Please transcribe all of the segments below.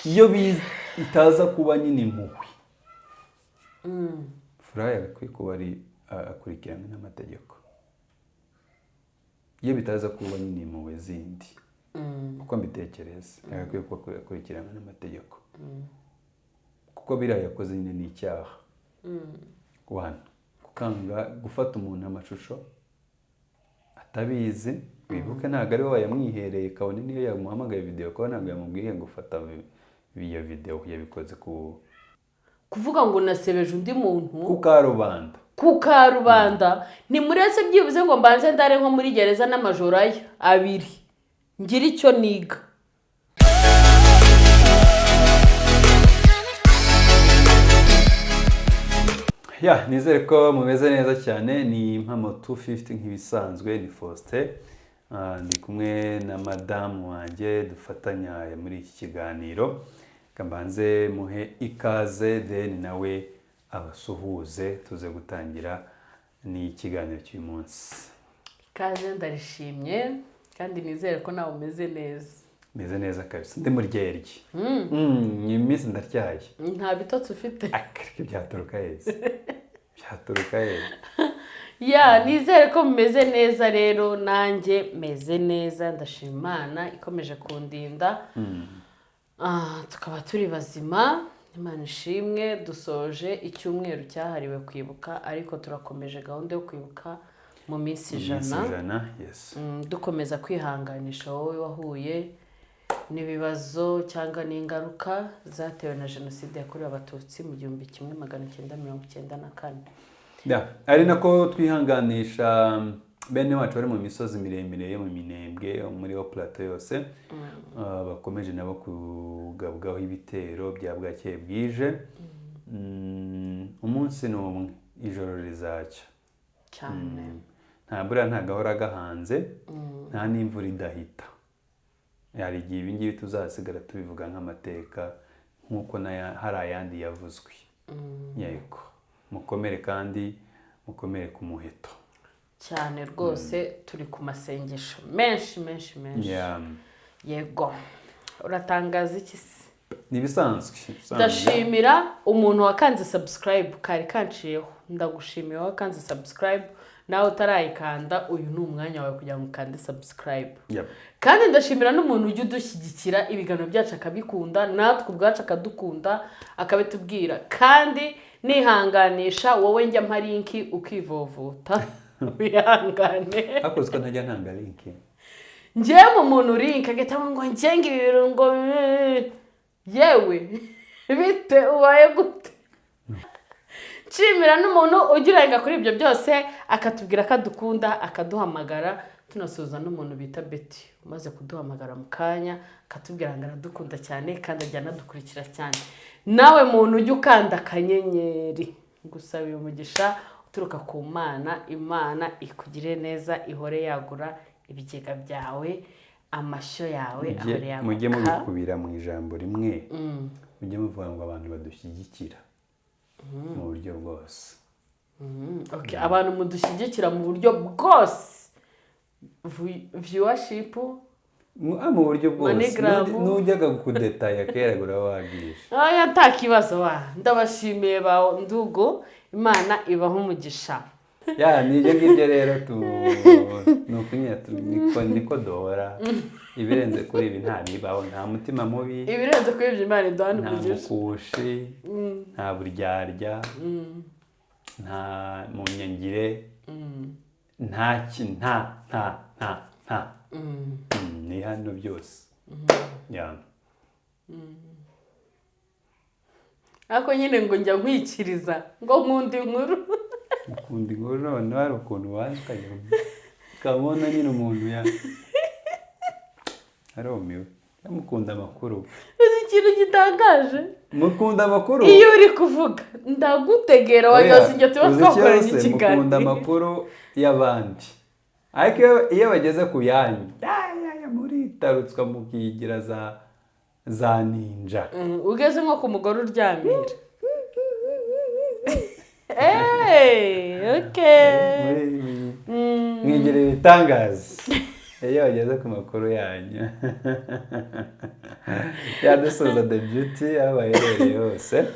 iyo itaza kuba nyine impuhwe furaya akwiye kuba ari akurikirana n'amategeko iyo bitaza kuba nyine impuhwe zindi kuko mbitekereza akwiye kuba akurikirana n'amategeko kuko biriya yakoze nyine ni icyaha kukanga gufata umuntu amashusho atabizi wibuke ntabwo ari wowe yamwihereye kabone niyo yamuhamagaye video ko ntabwo yamubwiye ngo ufata iyo video yabikoze kuvuga ngo nasebeje undi muntu ku karubanda ntimuretse byibuze ngo mbanze ndare nko muri gereza n'amajoro aya 2 ngira icyo niga. Nizere ko mumeze neza cyane. Ni Impamo 250 nk'ibisanzwe, ni Faustin. Ndi kumwe na madamu wanjye dufatanya muri iki kiganiro. Kambanze muhe ikaze then nawe abasuhuze tuze gutangira ni ikiganiro cy'uyu munsi. Ikaze ndarishimye kandi nizere ko nawe umeze neza. Meze neza kabisa. Ndi muri ryerye. Ni iminsi ndatyaye. Nta bitotsi ufite. Akarike byaturuka heza. Byaturuka heza. Nizere ko mumeze neza rero nanjye meze neza ndashima Imana ikomeje kundinda. Tukaba turi bazima. Imana ishimwe dusoje icyumweru cyahariwe kwibuka ariko turakomeje gahunda yo kwibuka mu minsi 100. Yes. Dukomeza kwihanganisha wowe wahuye n'ibibazo cyangwa n'ingaruka zatewe na jenoside yakorewe abatutsi mu 1994. Ari nako twihanganisha bene wacu bari mu misozi miremire yo mu Minembwe muri o plateau yose bakomeje nabo kugabwaho ibitero bya bwakeye bwije. Umunsi n'umwe ijoro rizacya cyane. Nta gahora gahanze nta n'imvura idahita. Hari igihe ibingibi tuzasigara tubivuga nk'amateka nk'uko hari ayandi yavuzwe. Yego mukomere kandi mukomere ku muheto cyane rwose. Turi ku masengesho menshi. Yego uratangaza iki se? Nibisanzwe. Ndashimira umuntu wakanze subscribe kari kanciyeho. Ndagushimiye wakanze subscribe. Nawe utarayikanda uyu ni umwanya wawe kugira ngo ukande subscribe. Kandi ndashimira n'umuntu ujya udushyigikira ibiganiro byacu akabikunda natwe ubwacu akadukunda akabitubwira. Kandi nihanganisha wowe njya mpa linki ukivovuta wihangane. Akozwe ntajya ntanga linki. Njyewe umuntu link agatanga ngo ngenga ibirungo yewe bite ubaye gute? Nshimira n'umuntu ugirenga kuri ibyo byose akatubwira ko adukunda akaduhamagara. Tunasuza n'umuntu bita Betty umaze kuduhamagara mu kanya akatubwira ngo aradukunda cyane kandi ajya anadukurikira cyane. Nawe muntu ujya ukanda akanyenyeri ngusabiye umugisha uturuka ku Mana. Imana ikugire neza ihore yagura ibigega byawe amashyo yawe ahore yaguka. Mujye mubikubira mu ijambo rimwe. Mujye muvuga ngo abantu badushyigikira mu buryo bwose. Abantu mudushyigikira mu buryo bwose. Viewership mu buryo bwose. Nujyaga kudetaya kera gurawagisha. Ntakibazo ndabashimiye ba ndugo. Imana ibaho umugisha. Nijye ngibyo rero niko dohora. Ibirenze kuri ibi nta bibaho. Nta mutima mubi. Ibirenze kuri ibyo Imana iduhana umugisha. Nta mukushi, nta buryarya, nta munyangire, nta ni hano byose. Ako nyine ngo njya nkwikiriza ngo nkunda inkuru. Ukunda inkuru none hari ukuntu wazikanye ukabona nyine umuntu arumiwe. Mukunda amakuru. Uzi ikintu gitangaje? Mukunda amakuru. Iyo uri kuvuga ndagutegera wagize njye tuba twakoranye ikiganiro. Mukunda amakuru y'abandi. Ariko iyo bageze ku yanyu muri tarutswa mukigira za ninja. Ugeze nko ku mugore uryamira. Okay. Mwigire ibitangaza. iyo bageze ku makuru yanyu yadusuhuza The Beauty aho baherereye hose,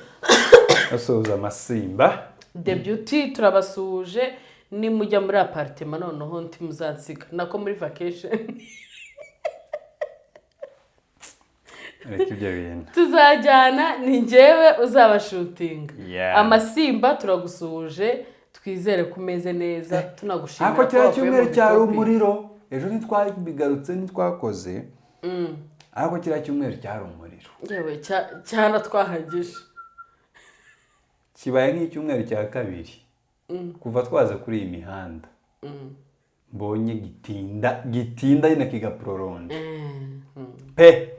basuhuza Amasimba. The Beauty turabasuhuje, nimujya muri apartment noneho ntimuzansiga nako muri vacation Ariko ibyo bintu tuzajyana, ni njyewe uzabashutinga. Yeah. Amasimba turagusuhuje, twizere kumeze neza, tunagushimira ako kiriya wavuye cyumweru mu cyari bitopi. umuriro, ejo ntitwabigarutse ntitwakoze, ariko kiriya cyumweru cyari umuriro. Yewe cyana twahagije. Kibaye nk'icyumweru cya kabiri kuva twaza kuri iyi mihanda, mbonye gitinda nyine kigaprolonge pe.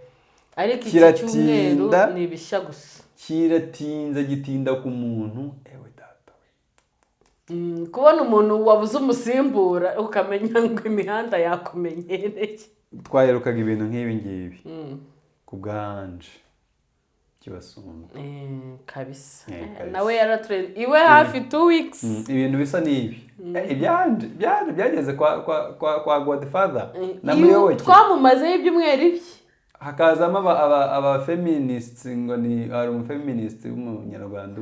Ariko iki cyumweru ni ibishya gusa. Kiratinze, gitinda ku muntu, ewe data we. Kubona umuntu wabuze umusimbura ukamenya ngo imihanda yakumenyereye. Twaherukaga ibintu nk'ibi ngibi ku bwanje kibasumba kabisa. kabisa. Nawe yaratrend iwe hafi 2 weeks. Ibintu bisa n'ibi ibyanje byageze kwa Godfather na Muyoboke, twamumazeho ibyumweru ibye. hakazamo aba feminists, ngo ni ari umufeminist w'umunyarwanda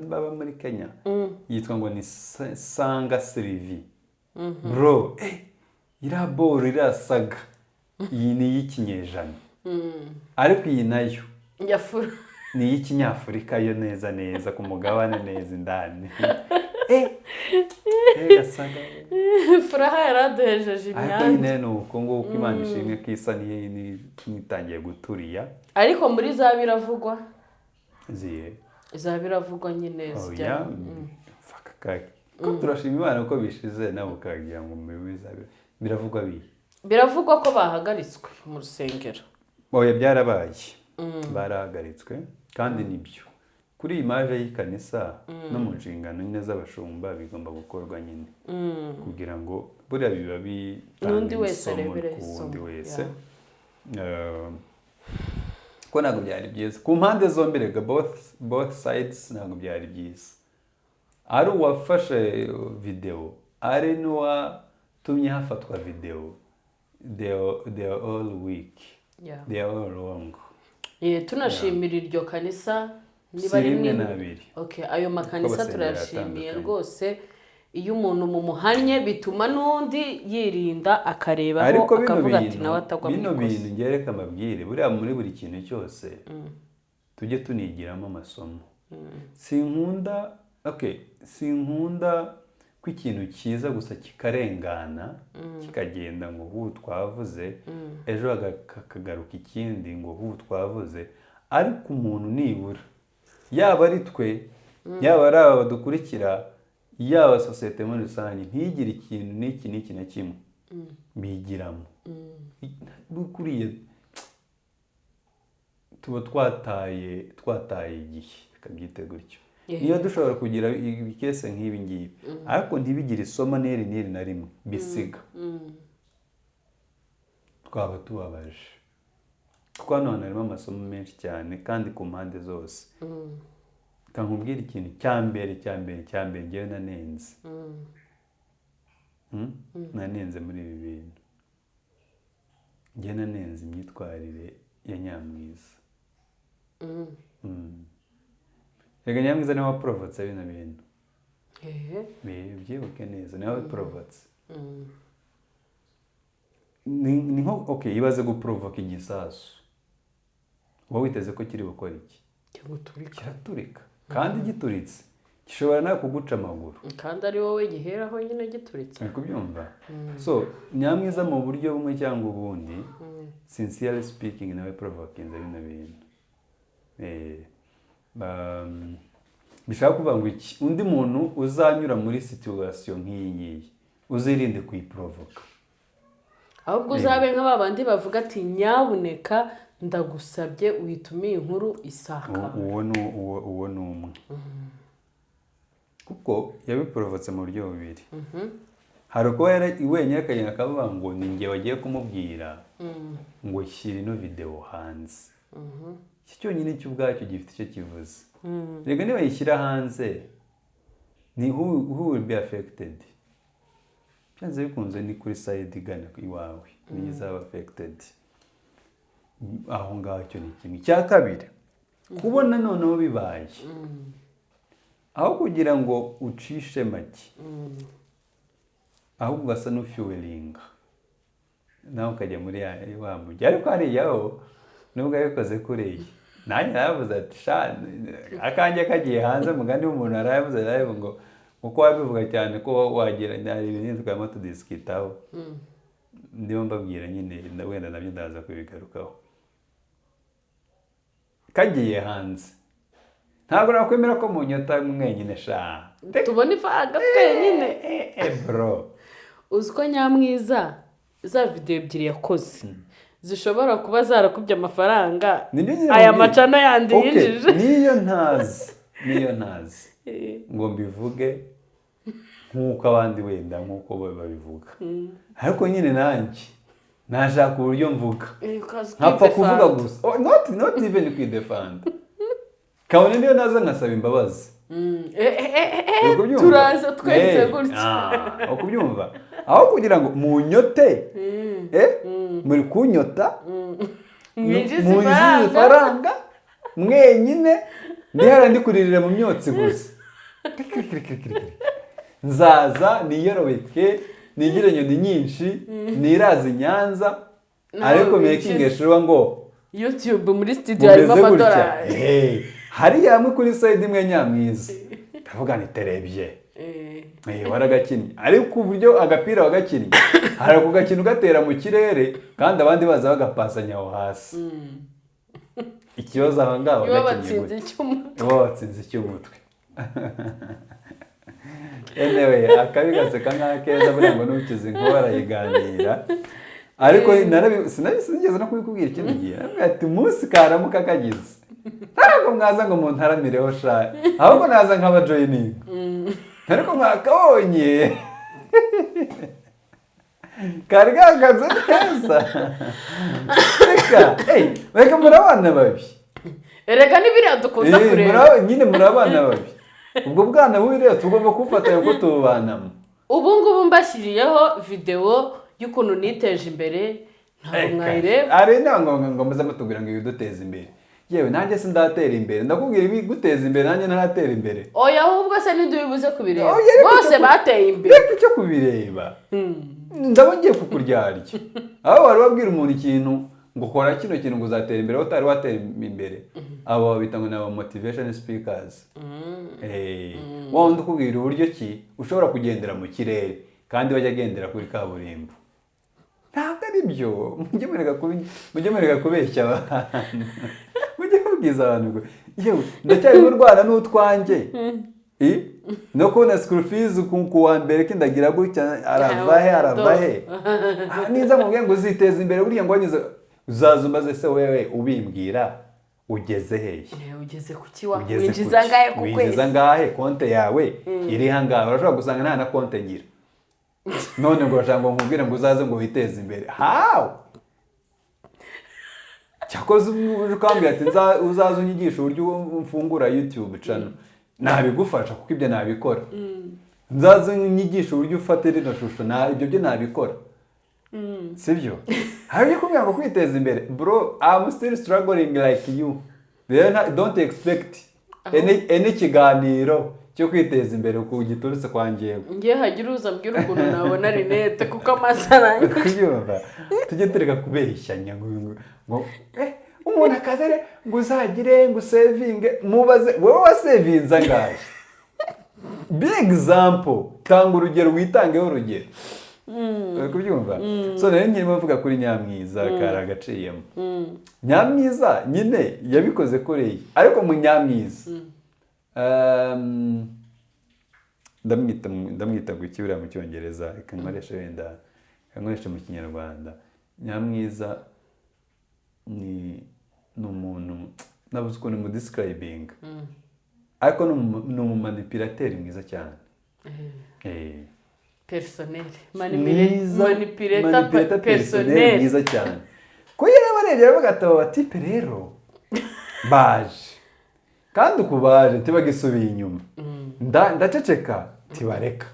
baba muri Kenya, yitwa ngo ni Sanga Sylvie. Bro, iraboro irasaga, iyi ni y'ikinyejana, ariko iyi nayo Yafura ni y'ikinyafurika yo neza ku mugabane neza indani. Gasaga Furaha yaraduhejeje ariko imyanda. nyine ni uko nguko Imana ishimwe ko isa nitangiye guturiya. Ariko muri za biravugwa Ziye za biravugwa nyine zijya. Ko turashima Imana ko bishize nawe ukagira ngo mubiza biravugwa Biravugwa ko bahagaritswe mu rusengero. Oya, byarabaye. Barahagaritswe kandi nibyo. Kuri image y'ikanisa no mu nshingano nyine z'abashumba bigomba gukorwa nyine kugira ngo buriya biba n'undi wese isomo arebere ku isomo, wundi wese. Ko ntabwo byari byiza ku mpande zombi, rega both sides ntabwo byari byiza. Ari uwafashe video ari n'uwatumye hafatwa video, they are all weak, they are all wrong. Tunashimira iryo kanisa niba rimwe nabiri. Okay, ayo makanisa turashimiye rwose. Iyo umuntu mu muhanye bituma n'undi yirinda akarebaho akavuga ati nawe atagwa mu bino bintu ngereka amabwire buriya muri buri kintu cyose tujye tunigiramo amasomo. Sinkunda ko ikintu cyiza gusa kikarengana kikagenda ngo huu twavuze ejo hakagaruka ikindi ngo huu twavuze, ariko umuntu nibura yaba ari twe yaba ari aba badukurikira yaba sosiyete muri rusange ntigire ikintu n'iki na kimwe bigiramo. Bukuriye tuba twataye igihe, tukabyita gutyo. Niyo dushobora kugira ibikese nk'ibi ngibi ariko ntibigire isomo n'iri na rimwe bisiga, twaba tubabaje. Kuko hano harimo amasomo menshi cyane kandi ku mpande zose. Kankubwira ikintu cya mbere ngewe nanenze muri ibi bintu. Ngewe nanenze imyitwarire ya Nyamwiza. Rega Nyamwiza niwe waporovotse bino bintu. Byibuke neza niwe waporovotse. Ni nko ibaze guprovoka igisasu. Wowe witeze ko kiri gukora iki? Kiraturika. Kandi gituritse gishobora nawe kuguca amaguru. Kandi ari wowe giheraho nyine gituritse. Uri kubyumva? So Nyamwiza mu buryo bumwe cyangwa ubundi, sincerely speaking, nawe provokinze bino bintu. Bishaka kuvuga ngo iki, undi muntu uzanyura muri situation nk'iyi ngiyi uzirinde kuyiprovoka. Ahubwo uzabe nk'abandi bavuga ati nyabuneka ndagusabye uhitumiye inkuru isaka. Uwo ni umwe. Kuko yabiporovotse mu buryo bubiri. Hari uko wenyine akagenda akavuga ngo ni njye wagiye kumubwira ngo shyira ino video hanze. Iki cyonyine cy'ubwacyo gifite icyo kivuze. Rega niba yishyira hanze ni who will be affected. byanze bikunze ni kuri side igana iwawe niyo izaba affected. Aho ngaho cyo ni kimwe. Cya kabiri, kubona noneho bibaye, aho kugira ngo ucishe make, ahubwo ugasa n'ufuelinga nawe ukajya muri wa mujyi. Ariko hariyaho nubwo yabikoze kuriya, nanjye naravuze ati akanjye kagiye hanze, mugani w'umuntu aravuze live ngo uko wabivuga cyane ko wagira ibintu twama tudiskitaho. Ndimo mbabwira nyine wenda nabyo ndaza kubigarukaho. Kagiye hanze, ntabwo nakwemera ko mu nyota mwenyine tubona ifaranga twenyine. Bro, uzi ko Nyamwiza za video ebyiri yakoze zishobora kuba zarakubye amafaranga aya macano yandi yinjije. niyo ntazi ngo mbivuge nk'uko abandi wenda nk'uko babivuga, ariko nyine nanjye nashaka uburyo mvuga nkapfa kuvuga gusa, not even kwidefanda, kabone niyo naza nkasaba imbabazi. turaza twese gutya ukubyumva, aho kugira ngo munyote muri kunyota mwinjize ifaranga mwenyine ndihara ndikuririra mu myotsi gusa. Nzaza niyorobeke nigire nyoni nyinshi nirazi Nyanza, ariko making sure ngo YouTube muri studio harimo amadolari. Hari yamwe kuri side imwe Nyamwiza ndavuga ni terebye waragakinnye, ariko uburyo agapira wagakinnye hari kugakina ugatera mu kirere kandi abandi baza bagapasanya aho hasi. Ikibazo aho ngaho watsinze icy'umutwe. Anyway, akabi gaseka nk'akeza buriya ngo nukize ngo barayiganira, ariko sinigeze no kubikubwira ikindi gihe ati umunsi karamuka kagize ntabwo mwaza ngo muntaramireho ahubwo naza nk'abajoyininga, ariko mwakabonye kari gahagaze neza. Reka muri abana babi, erega n'ibiriya dukunda kureba nyine muri abana babi. Ubwo bwana bubi rero tugomba kubufatanya ko tububanamo. Ubu ngubu mbashyiriyeho video y'ukuntu niteje imbere, ntabwo mwayireba. Ari ngo muze mutubwira ngo ibiduteza imbere. Yewe nanjye sindatera imbere, ndakubwira ibiguteza imbere nanjye ntaratera imbere. Oya ahubwo se ntidubibuze kubireba, bose bateye imbere. Reka icyo kubireba ndabongiye kukuryarya. Aho wari wabwira umuntu ikintu ngo kora kino kintu ngo uzatera imbere, utari watera imbere, abo babita ngo naba motivation speakers. Wundi ukubwira uburyo ki ushobora kugendera mu kirere kandi bajya agendera kuri kaburimbo. Ntabwo ari byo, mujye mureka kubeshya abantu, mujye mubwiza abantu ngo yewe ndacyari mu Rwanda n'utwanjye no kubona school fees ku wa mbere kindagira gutya aravahe niza mubwiye ngo uziteza imbere buriya ngo wanyuze uzaza umbaze se wewe ubimbwira ugeze hehe, ugeze ku kiwa winjiza ngahe ku kwezi, winjiza ngahe konte yawe iri hangahe. Urashobora gusanga nta na konte ngira, none ngo urashaka ngo nkubwire ngo uzaze ngo witeze imbere. How? Cyakoze ukambwira ati uzaze unyigisha uburyo mfungura YouTube channel, nabigufasha kuko ibyo nabikora. Nzaze unyigisha uburyo ufata rino shusho, ibyo byo nabikora. Sibyo? Hari kubwira ngo kwiteza imbere. Bro, I'm still struggling like you. Don't expect any kiganiro cyo kwiteza imbere ku giturutse kwa njyewe. Ngiye hagira uza mbwira ukuntu nabona Rinete kuko amasaranga. Kuyumva. Tujye tureka kubeshyanya ngo umuntu akazere ngo uzagire ngo savinge, mubaze wowe wasevinza ngahe. Big example, tanga urugero witangeho urugero. Kubyumva. So rero nyine bavuga kuri Nyamwiza karagaciyemo. Nyamwiza nyine yabikoze kuri, ariko mu Nyamwiza ndamwita gukibira mu Cyongereza, ikankoresha wenda kankoresha mu Kinyarwanda. Nyamwiza ni umuntu nabuze ukuntu mu describing, ariko ni umumanipulateri mwiza cyane. Personnel, manipulator personnel mwiza cyane. Ko yari barebye bagataba batipe rero baje kandi ukubaje tibagisubiye inyuma, ndaceceka tibareka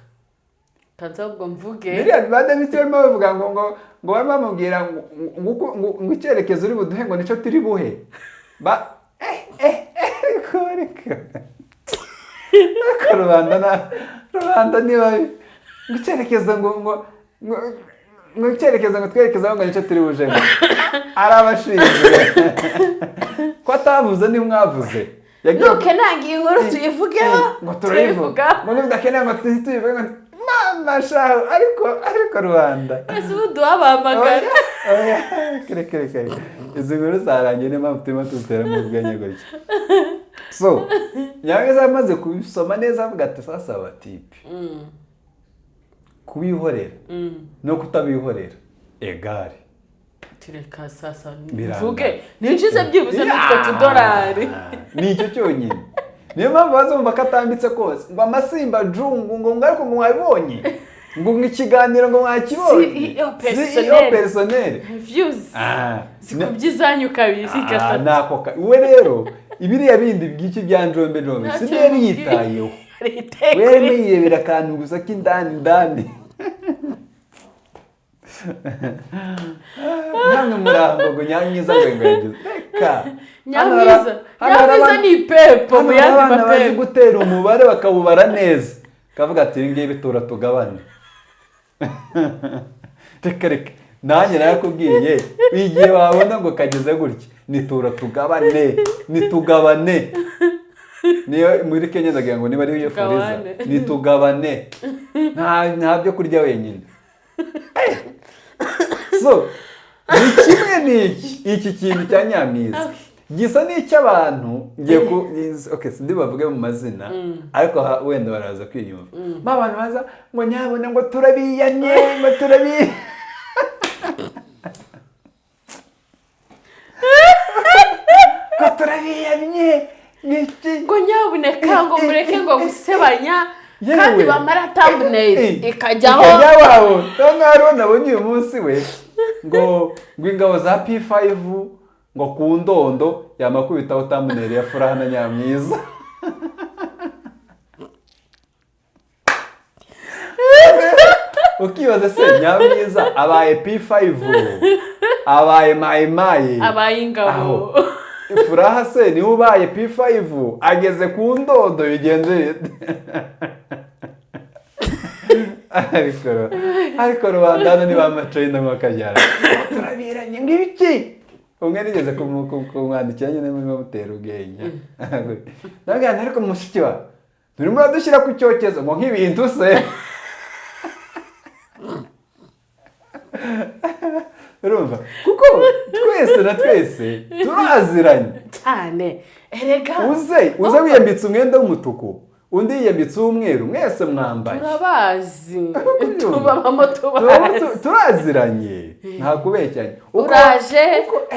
kanza ubwo mvuge biriya bade bite barimo bavuga ngo barimo bamubwira ngo icyerekezo uri buduhe ngo nicyo turi buhe rubanda niba ngo icyerekezo ngo icyerekezo ngo twerekezaho ngo nicyo turi buje arabashinzwe ko atavuze nimwavuze nuke nangiye inkuru tuyivugeho ngo turayivuga ngo nibudakeneye ngo tuyivuge ngo mama shaho ariko rubanda ese ubu duhabamagara kere izi nkuru zarangiye niyo mpamvu turimo tuteramo ubwenge gutya so nyamwiza amaze kubisoma neza avuga ati sasa abatipe kubihorera no kutabihorera egare tureka sasa mvuge ninjize byibuze n'utwo tudorari nicyo cyonyine niyo mpamvu bazumva ko atambitse kose ngo amasimba jungu ngo ariko ngo mwabibonye ngo ikiganiro ngo mwakibonye CEO personnel views zikubyizanyu kabiri gatatu nako we rero ibiriya bindi by'iki bya njombe sinari yitayeho weme yirebera akantu gusa k'indani namwe murambo ngo nyamwiza ngo yagize reka nyamwiza ni pepo mu yandi mapepo bazi gutera umubare bakawubara neza kavuga ati ngibi turatugabane reka nanjye nakubwiye igihe wabona ngo kageze gutya nitugabane niyo muri Kenya ndagira ngo niba ari iyo furiza nitugabane nta byo kurya wenyine so ni kimwe n'iki kintu cya nyamwiza gisa n'icy'abantu sindi bavuge mu mazina ariko wenda baraza kwiyumva abantu baza ngo nyabona ngo turabiyanye ngo turabiyanye ngo nyabuneka ngo mureke ngo gusebanya kandi bamara thumbnail ikajyaho ngaho nabonye uyu munsi we ngo ingabo za P5 ngo ku ndondo yamakubitaho thumbnail ya Furaha na Nyamwiza ukibaza se Nyamwiza abaye P5 abaye mayimayi abaye ingabo Furaha se ni ubaye P5 ageze ku ndondo bigenze ariko rubanda ni bamacayina mwakajyana turabiranye ngibiki umwe nigeze kumwandikira nyine muri mutera ubwenge nabwira ariko mushiki wa turimo radushyira ku cyokezo ngo nk'ibintu se urumva kuko twese turaziranye cyane erega uze wiyambitse umwenda w'umutuku undi yiyambitse uw'umweru mwese mwambaye turabazi tubamo tubazi turaziranye nta kubeshyanya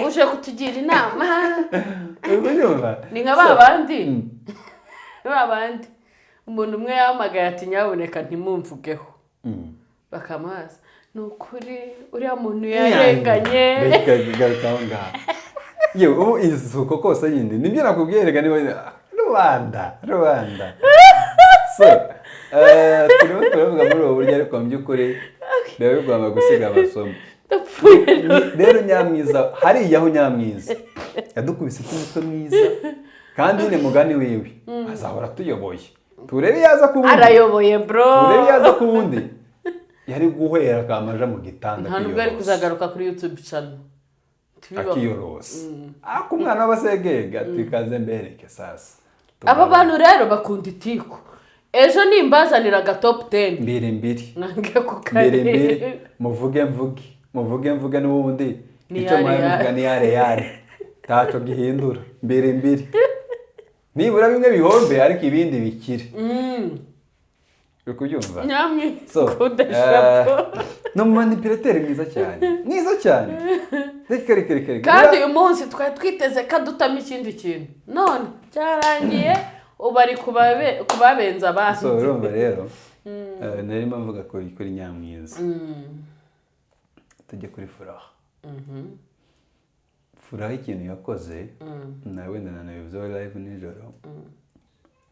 uje kutugira inama ni nka babandi umuntu umwe yahamagaye ati nyaboneka ntimumvugeho bakamubaza ni ukuri uriya muntu yarenganye yewe ubu isuko kose yindi nibyo nakubwiye rega niba rubanda so turimo turavuga muri ubu buryo ariko mu by'ukuri biba bigomba gusiga amasomo rero Nyamwiza hariyaho Nyamwiza yadukubise icy'umutwe mwiza kandi nyine mugani wiwe azahora tuyoboye turebe yaza ku wundi arayoboye bro turebe yaza ku wundi yari guhera akamaja mu gitanda nta nubwo ari kuzagaruka kuri YouTube channel akiyorosa ako umwana w'abasegega twikaze mbereke sasa aba bantu rero bakunda itiko ejo nimbazanira ga top 10 mbiri nange kukare muvuge n'ubundi icyo mwavuga ni yare taco gihindura mbiri nibura bimwe bihombe ariko ibindi bikire ukubyumva Nyamwiza kudashaka no manipulateur mwiza cyane reka kandi uyu munsi twari twiteze ko dutama ikindi kintu none cyarangiye ubu ari kubabenza abandi so urumva rero narimo mvuga kuri Nyamwiza tujye kuri Furaha Furaha ikintu yakoze nawe nanabivuzeho live nijoro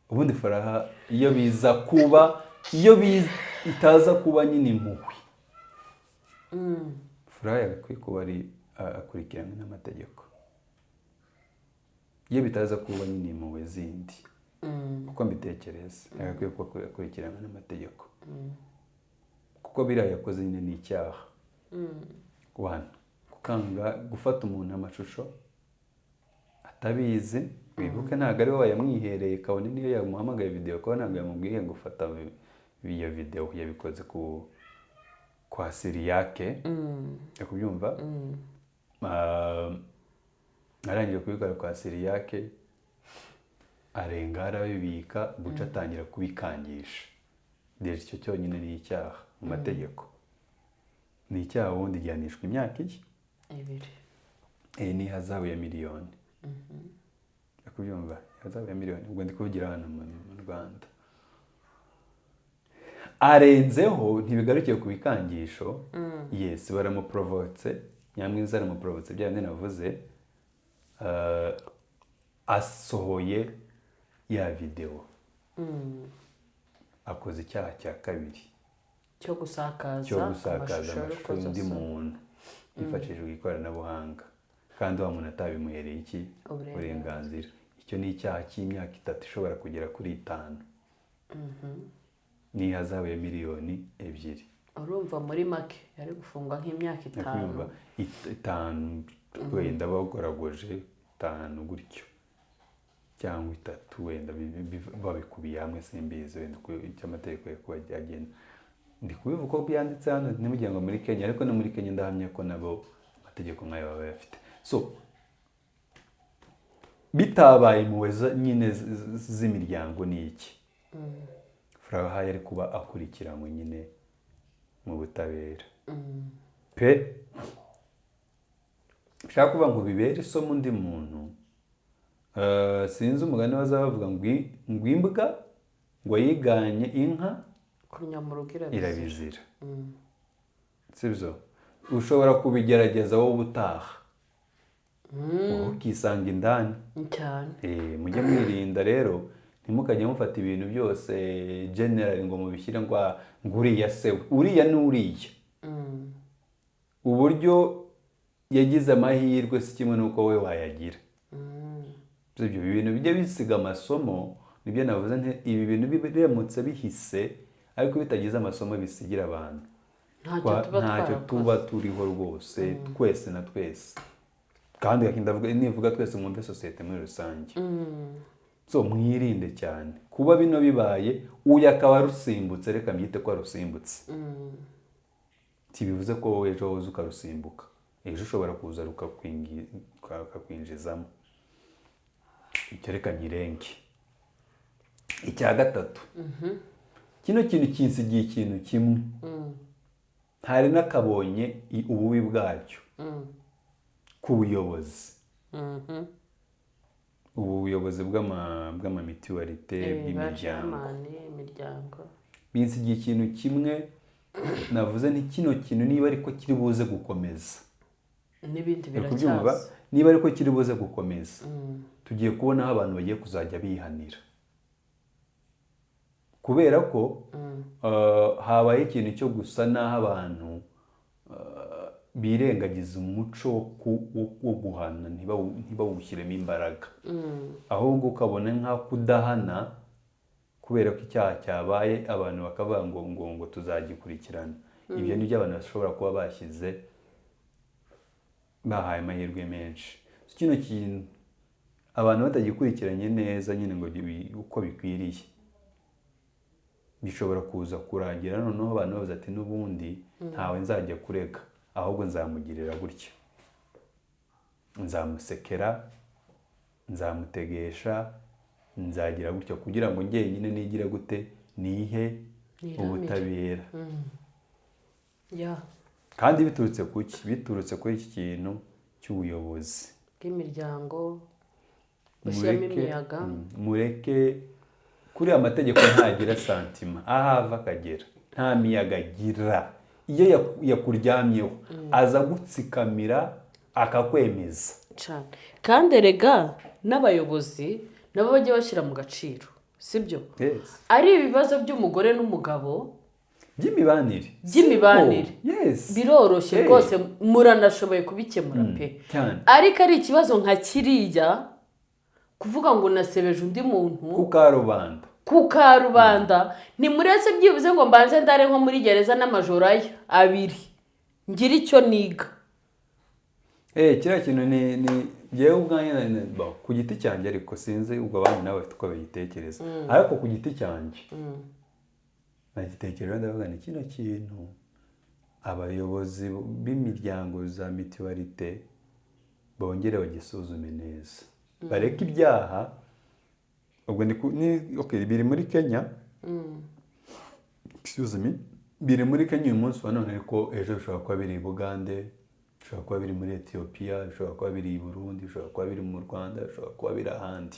ubundi Furaha iyo biza kuba iyo itaza kuba nyine impuhwe furaya akwiye kuba ari akurikiranywe n'amategeko. Iyo bitaza kuba nyine impuhwe zindi kuko mbitekereza akwiye kuba akurikiranywe n'amategeko kuko biriya yakoze nyine ni icyaha. Kukanga gufata umuntu amashusho atabizi, wibuke ntabwo ari wowe yamwihereye, kabone niyo yamuhamagaye video kuko ntabwo yamubwiye ngo ufata iyo video, yabikoze kwa Siriyake kubyumva. Arangije kubikora kwa Siriyake arenga arabibika guca atangira kubikangisha. Rero icyo cyonyine ni icyaha mu mategeko, ni icyaha ubundi gihanishwa imyaka 2 n'ihazabu ya miliyoni. Kubyumva ihazabu ya miliyoni, ubwo ndi kuvugira hano mu Rwanda. Arenzeho ntibigarukiye ku bikangisho. Yes, baramuprovotse, Nyamwiza aramuprovotse bya bindi navuze. Asohoye ya video, akoze icyaha cya kabiri cyo gusakaza amashusho y'undi muntu yifashishije ikoranabuhanga kandi wa muntu atabimuhereye iki uburenganzira. Icyo ni icyaha cy'imyaka 3 ishobora kugera kuri 5 n'ihazabu ya miliyoni 2. Urumva muri make yari gufungwa nk'imyaka 5 wenda bagoragoje 5 gutyo cyangwa 3 wenda babikubiye hamwe, simbizi wenda icyo amategeko yakuba agenda. Ndi kubivuga ko byanditse hano n'imujye ngo muri Kenya, ariko no muri Kenya ndahamya ko nabo amategeko nkayo baba bafite. So bitabaye muweza nyine z'imiryango ni iki? Furaha yari kuba akurikiranywe nyine mu butabera pe. Shaka kuba ngo bibere isomo undi muntu. Sinzi umugani bazavuga ngo imbwa ngo yiganye inka kunyamurugira irabizira. Sibyo, ushobora kubigerageza wowe ubutaha ukisanga indani cyane. Mujye mwirinda rero, ntimukajye mufata ibintu byose general ngo mubishyire ngo uriya se uriya n'uriya. Uburyo yagize amahirwe si kimwe nuko we wayagira. Ibyo bintu bijye bisiga amasomo, nibyo navuze nti ibi bintu biremutse bihise ariko bitagize amasomo bisigira abantu. Ntacyo tuba turiho rwose twese na twese, kandi nivuga twese mu sosiyete muri rusange. So mwirinde cyane kuba bino bibaye uyu akaba rusimbutse, reka mbyite ko rusimbutse. Tibivuze ko wowe ejo wowe ukarusimbuka, ejo ushobora kuza rukakwinjizamo. Icyo reka nyirenge. Icya gatatu, kino kintu kinsigiye ikintu kimwe, hari nakabonye ububi bwacyo ku buyobozi. Ubu buyobozi bw'amamituwarite bw'imiryango binsigiye ikintu kimwe. Navuze ni kino kintu niba ariko kiri buze gukomeza n'ibindi biracyaza, niba ariko kiri buze gukomeza tugiye kubona aho abantu bagiye kuzajya bihanira, kubera ko habaye ikintu cyo gusa n'aho abantu birengagiza umuco wo guhana, ntibawushyiremo imbaraga, ahubwo ukabona nka kudahana kubera ko icyaha cyabaye abantu bakavuga ngo tuzagikurikirana. Ibyo nibyo abantu bashobora kuba bashyize bahaye amahirwe menshi. Kino kintu abantu batagikurikiranye neza nyine ngo uko bikwiriye bishobora kuza kurangira noneho abantu bavuze ati n'ubundi ntawe nzajya kurega, ahubwo nzamugirira gutya, nzamusekera, nzamutegesha, nzagira gutya kugira ngo njye nyine nigire gute nihe ubutabera. Kandi biturutse kuki? Biturutse kuri iki kintu cy'ubuyobozi bw'imiryango bashyiramo imiyaga. Mureke kuri amategeko ntagira santima, ahava akagera nta miyaga agira. Iyo yakuryamyeho aza gutsikamira akakwemeza cyane. Kandi erega n'abayobozi nabo bajye bashyira mu gaciro, sibyo Yes. ari ibibazo by'umugore n'umugabo by'imibanire Yes. biroroshye Hey. rwose muranashoboye kubikemura pe cyane ariko ari ikibazo nka kiriya kuvuga ngo nasebeje undi muntu ku karubanda ku karubanda ntimuretse byibuze ngo mbanze ndare nko muri gereza n'amajoro aya 2 ngira icyo niga. kiriya kintu ni ngewe ubwanjye ku giti cyanjye ariko sinzi ubwo abandi nawe bafite uko bayitekereza ariko ku giti cyanjye nagitekereza ndavuga ni kino kintu abayobozi b'imiryango za mituwarite bongere bagisuzume neza bareke ibyaha ubwo biri muri Kenya biri muri Kenya uyu munsi wa none ariko ejo bishobora kuba biri i Bugande bishobora kuba biri muri Ethiopia bishobora kuba biri i Burundi bishobora kuba biri mu Rwanda bishobora kuba biri ahandi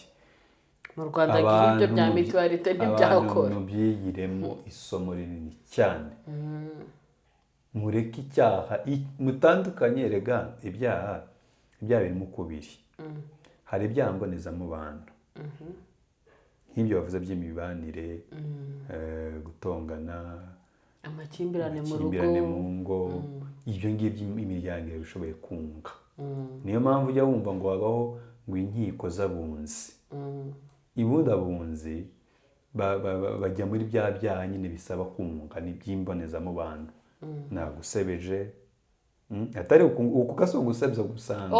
mu Rwanda ibyo bya mituwarite ntibyakora abantu byigiremo isomo rinini cyane mureke icyaha mutandukanye rega ibyaha birimo kubiri hari ibyaha mbonezamubano nk'ibyo bavuze by'imibanire gutongana amakimbirane mu ngo ibyo ngibyo imiryango bishoboye kunga niyo mpamvu ujya wumva ngo habaho ngo inkiko z'abunzi ibundi abunzi bajya muri bya byaha nyine bisaba kunga ni by'imbonezamubano nagusebeje atari ukukasa ugusebya gusanzwe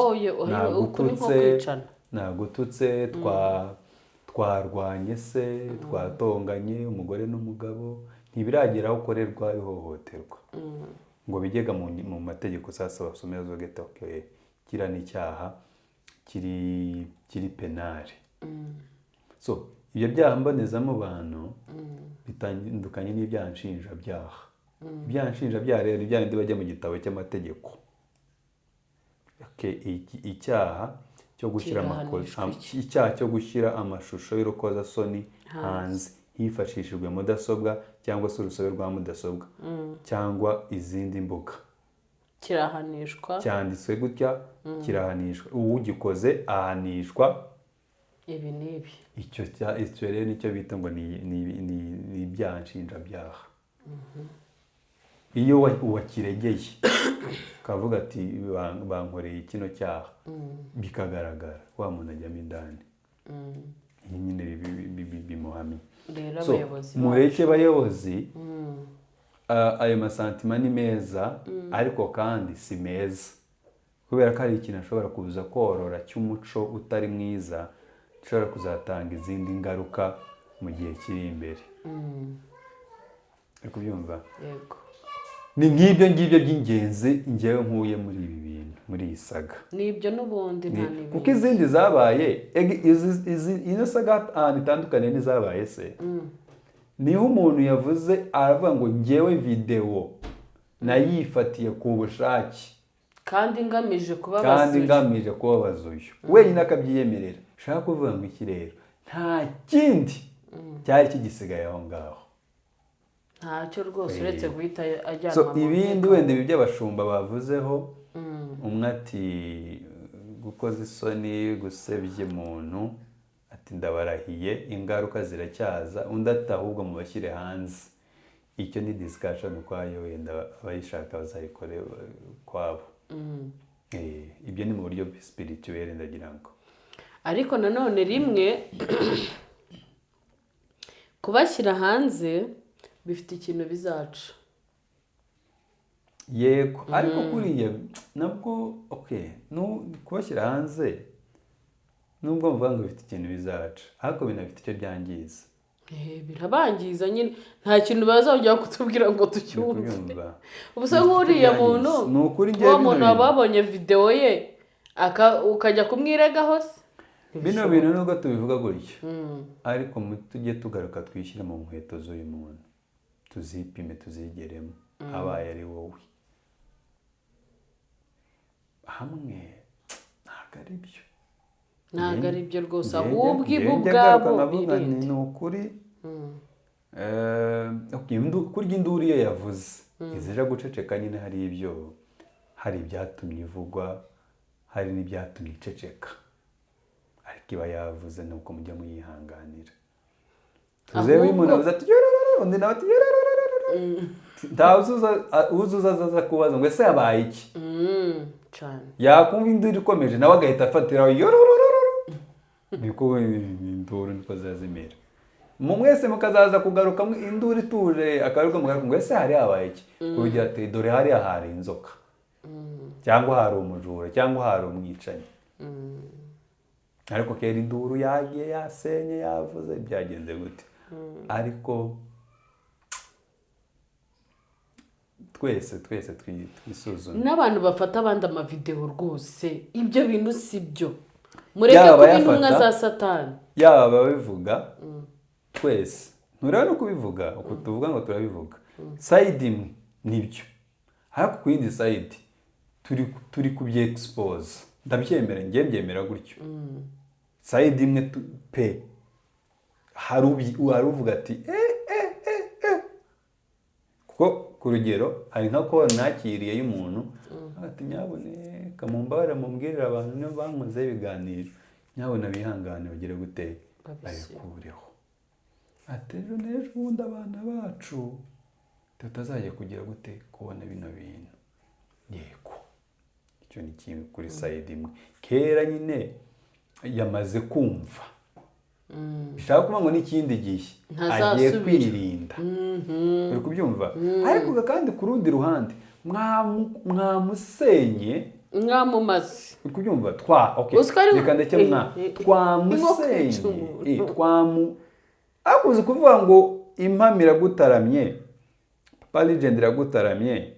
nagututse twarwanye se twatonganye umugore n'umugabo ntibiragera aho ukorerwa ihohoterwa ngo bijyega mu mategeko sasa basomera zo geta kira n'icyaha kiri penale so ibyo byaha mbonezamubano bitandukanye n'ibyaha nshinjabyaha ibyaha nshinjabyaha rero ibyaha ndi bajya mu gitabo cy'amategeko icyaha cyo gushyira amashusho y'urukozasoni hanze hifashishijwe mudasobwa cyangwa se urusobe rwa mudasobwa cyangwa izindi mbuga kirahanishwa cyanditswe gutya kirahanishwa uwugikoze ahanishwa ibi n'ibi icyo rero nicyo bita ngo ni ibyaha nshinjabyaha iyo wakiregeye ukavuga ati bankoreye kino cyaha bikagaragara wa muntu ajyamo indani iyi nyine bimuhamye mureke abayobozi ayo masantima ni meza ariko kandi si meza kubera ko hari ikintu ashobora kuza korora cy'umuco utari mwiza gishobora kuzatanga izindi ngaruka mu gihe kiri imbere uri kubyumva yego ni nk'ibyo ngibyo by'ingenzi ngewe nkuye muri ibi bintu muri iyi saga nibyo n'ubundi nta n'ibindi kuko izindi zabaye ino saga ahantu itandukanye n'izabaye se niho umuntu yavuze aravuga ngo ngewe videwo nayifatiye ku bushake kandi ngamije kubabaza uyu wenyine akabyiyemerera ushaka kuvuga ngo iki rero nta kindi cyari kigisigaye aho ngaho ntacyo rwose uretse guhita ajyanwa mu ibindi wenda ibi by'abashumba bavuzeho umwe ati gukoza isoni gusebya umuntu ati ndabarahiye ingaruka ziracyaza undi ati ahubwo mubashyire hanze icyo ni discussion ukwayo wenda abayishaka bazayikore kwabo ibyo ni mu buryo spirituel ndagira ngo ariko nanone rimwe kubashyira hanze bifite ikintu bizaca yego ariko kuriya nabwo kubashyira hanze nubwo mvuga ngo bifite ikintu bizaca ariko binafite icyo byangiza birabangiza nyine nta kintu bazongera kutubwira ngo tucyumve ubusa nk'uriya muntu uwo muntu wababonye videwo ye ukajya kumwiregaho se bino bintu nubwo tubivuga gutyo ariko tujye tugaruka twishyire mu nkweto z'uyu muntu tuzipime tuzigeremo abaye ari wowe hamwe ntabwo ari byo ntabwo ari byo rwose ahubwo ibu ubwabo birinde ni ukuri kurya induru iyo yavuze izija guceceka nyine hari ibyatumye ivugwa hari n'ibyatumye iceceka ariko iba yavuze nuko mujya muyihanganira tuzeho umuntu avuze ati yorororo undi nawe ati yorororo nta uzuza aza kubaza ngo ese yabaye iki yakumva induru ikomeje nawe agahita afatiraho yorororo niko induru niko zazimera mwese mukazaza kugaruka induru ituje akaruka mugaruka ngo ese hari habaye iki kugira ati dore hariya hari inzoka cyangwa hari umujura cyangwa hari umwicanyi ariko kera induru yagiye yasenye yavuze byagenze gute ariko twese twisuzume n'abantu bafata abandi amavideo rwose ibyo bintu si byo mureke kuba intumwa za satani yaba babivuga twese ntureba no kubivuga uko tuvuga ngo turabivuga side imwe nibyo ariko ku yindi side turi kubye-expose ndabyemera njye mbyemera gutyo side imwe pe hari uvuga ati kuko ku rugero hari nka ko nakiriye y'umuntu ati nyaboneka mumbabare mumbwirira abantu niyo bankozeho ibiganiro nyabona bihangane bagire gute bayikureho ati ejo n'ejo ubundi abana bacu tutazajya kugira gute kubona bino bintu yego icyo ni kimwe kuri side imwe kera nyine yamaze kumva bishaka kuba ngo n'ikindi gihe agiye kwirinda uri kubyumva ariko kandi ku rundi ruhande mwamusenye mwamumaze uri kubyumva reka ndeke twamusenye akuze kuvuga ngo impamo iragutaramye papa legend iragutaramye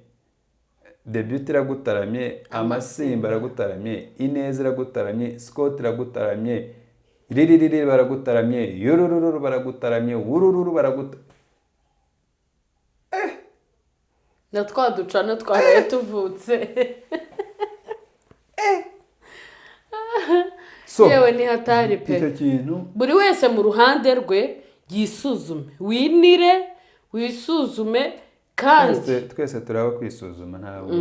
debut iragutaramye amasimba iragutaramye ineza iragutaramye scott iragutaramye ririri baragutaramye yorororo baragutaramye wurururu baragutaramye na twaducana twaraye tuvutse yewe ni hatari pe icyo kintu buri wese mu ruhande rwe yisuzume winire wisuzume kandi twese turaba kwisuzuma ntabwo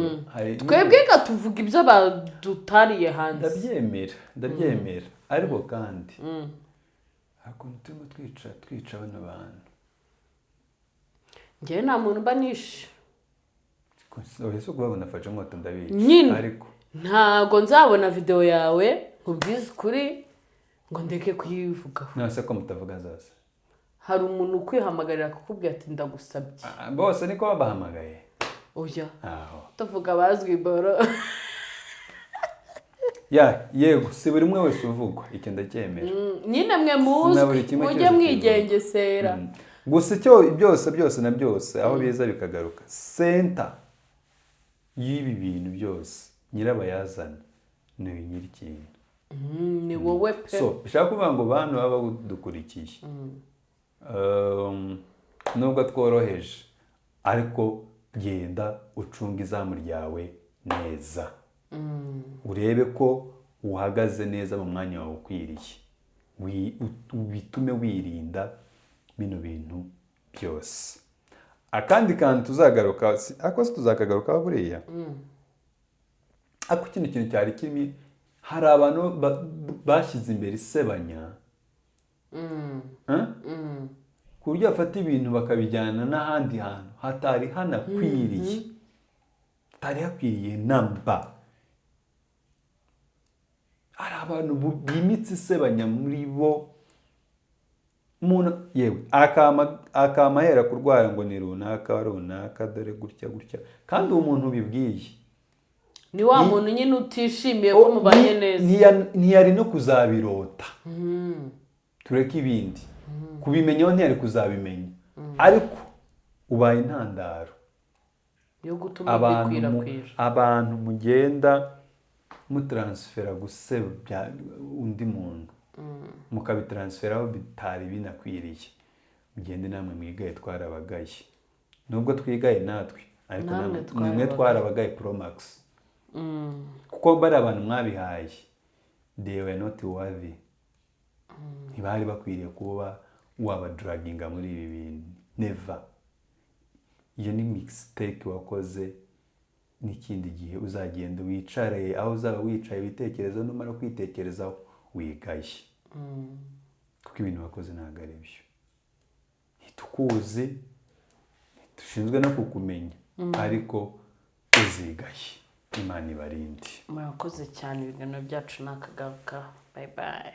twebwe tuvuga ibyo badutariye hanze ndabyemera ariko kandi ariko turimo twica bano bantu njyewe nta muntu mba nishe ese ubwo nafashe inkota ndabica ariko ntago nzabona video yawe nkubwize ukuri ngo ndeke kuyivugaho nase ko mutavuga zose hari umuntu ukwihamagarira kukubwira ati ndagusabye bose niko babahamagaye oya tuvuga bazwi boro yego si buri umwe wese uvugwa icyo ndacyemera nyine mwe muzwi mujye mwigengesera gusa icyo byose na byose aho biza bikagaruka center y'ibi bintu byose nyirabayazana ni nyirikintu ni wowe pe so bishaka kuvuga ngo bantu baba badukurikiye nubwo tworoheje ariko genda ucunga izamu ryawe neza urebe ko uhagaze neza mu mwanya wawe ukwiriye bitume wirinda bino bintu byose akandi kantu tuzagaruka ako se tuzakagarukaho buriya ako kino kintu cyari kirimo hari abantu bashyize imbere isebanya ku buryo bafata ibintu bakabijyana n'ahandi hantu hatari hanakwiriye hatari hakwiriye namba hari abantu bimitse isebanya muri bo umuntu yewe akamahera kurwara ngo ni runaka dore gutya kandi uwo muntu ubibwiye ni wa muntu nyine utishimiye ko mubanye neza ntiyari no kuzabirota tureke ibindi kubimenyaho ntiyari kuzabimenya ariko ubaye intandaro yo gutuma bikwirakwira abantu mugenda mutaransifera gusebya undi muntu mukabitaransiferaho bitari binakwiriye mugende namwe mwigaye twarabagaye nubwo twigaye natwe ariko namwe twarabagaye Promax kuko bari abantu mwabihaye they were not worthy ntibari bakwiriye kuba wabaduraginga muri ibi bintu never iyo ni mistake wakoze n'ikindi gihe uzagenda wicare aho uzaba wicaye witekerezaho numara kwitekerezaho wigaye kuko ibintu wakoze ntabwo ari byo ntitukuzi dushinzwe no kukumenya ariko uzigaye. Imana ibarinde. murakoze cyane, ibiganiro byacu nakagaruka. Bye bye.